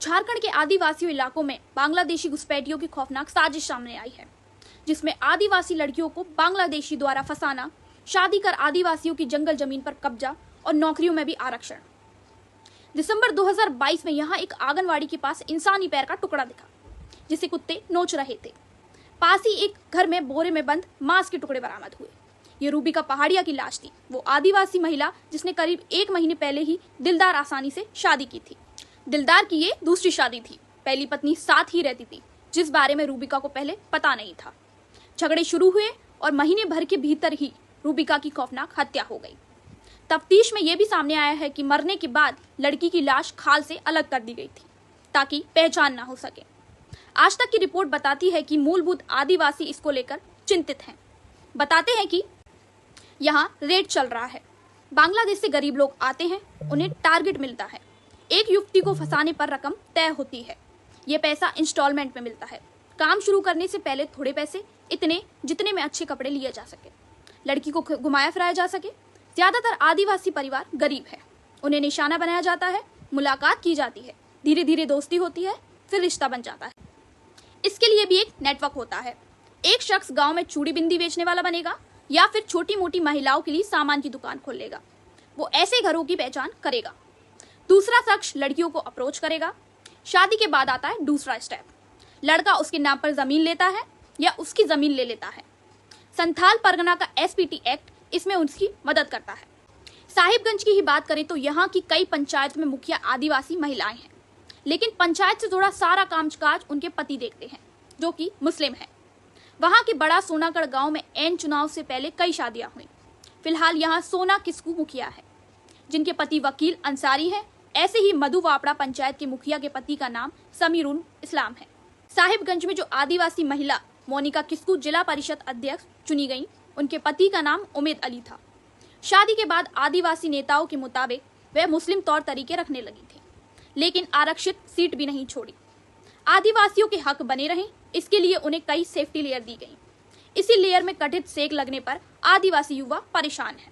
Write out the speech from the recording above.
झारखंड के आदिवासी इलाकों में बांग्लादेशी घुसपैठियों की खौफनाक साजिश सामने आई है, जिसमें आदिवासी लड़कियों को बांग्लादेशी द्वारा फंसाना, शादी कर आदिवासियों की जंगल जमीन पर कब्जा और नौकरियों में भी आरक्षण। दिसंबर 2022 में यहाँ एक आंगनवाड़ी के पास इंसानी पैर का टुकड़ा दिखा, जिसे कुत्ते नोच रहे थे। पास ही एक घर में बोरे में बंद मांस के टुकड़े बरामद हुए। ये रूबिका पहाड़िया की लाश थी, वो आदिवासी महिला जिसने करीब 1 महीने पहले ही दिलदार आसानी से शादी की थी। दिलदार की ये दूसरी शादी थी। पहली पत्नी साथ ही रहती थी, जिस बारे में रूबिका को पहले पता नहीं था। झगड़े शुरू हुए और महीने भर के भीतर ही रूबिका की खौफनाक हत्या हो गई। तफ्तीश में यह भी सामने आया है कि मरने के बाद लड़की की लाश खाल से अलग कर दी गई थी, ताकि पहचान ना हो सके। आज तक की रिपोर्ट बताती है कि मूलभूत आदिवासी इसको लेकर चिंतित हैं। बताते हैं कि यहाँ रेड चल रहा है। बांग्लादेश से गरीब लोग आते हैं, उन्हें टारगेट मिलता है। एक युवती को फंसाने पर रकम तय होती है। ये पैसा इंस्टॉलमेंट में मिलता है। काम शुरू करने से पहले थोड़े पैसे, इतने जितने में अच्छे कपड़े लिए जा सके, लड़की को घुमाया फिराया जा सके। ज्यादातर आदिवासी परिवार गरीब है, उन्हें निशाना बनाया जाता है, मुलाकात की जाती है, धीरे धीरे दोस्ती होती है, फिर रिश्ता बन जाता है। इसके लिए भी एक नेटवर्क होता है। एक शख्स गांव में चूड़ी बिंदी बेचने वाला बनेगा या फिर छोटी मोटी महिलाओं के लिए सामान की दुकान खोल लेगा। वो ऐसे घरों की पहचान करेगा। दूसरा शख्स लड़कियों को अप्रोच करेगा। शादी के बाद आता है दूसरा स्टेप। लड़का उसके नाम पर जमीन लेता है या उसकी जमीन ले लेता है। संथाल परगना का एसपीटी एक्ट इसमें उसकी मदद करता है। साहिबगंज की ही बात करें तो यहाँ की कई पंचायत में मुखिया आदिवासी महिलाएं हैं, लेकिन पंचायत से जुड़ा सारा कामकाज उनके पति देखते हैं, जो कि मुस्लिम है। वहां के बड़ा सोनागढ़ गांव में एन चुनाव से पहले कई शादियां हुई। फिलहाल यहाँ सोना किस्कू मुखिया है, जिनके पति वकील अंसारी हैं। ऐसे ही मधु वापड़ा पंचायत के मुखिया के पति का नाम समीरुल इस्लाम है। साहिबगंज में जो आदिवासी महिला मोनिका किस्कू जिला परिषद अध्यक्ष चुनी गई, उनके पति का नाम उमेद अली था। शादी के बाद आदिवासी नेताओं के मुताबिक वह मुस्लिम तौर तरीके रखने लगी थी, लेकिन आरक्षित सीट भी नहीं छोड़ी। आदिवासियों के हक बने रहें, इसके लिए उन्हें कई सेफ्टी लेयर दी गई। इसी लेयर में कथित सेक लगने पर आदिवासी युवा परेशान है।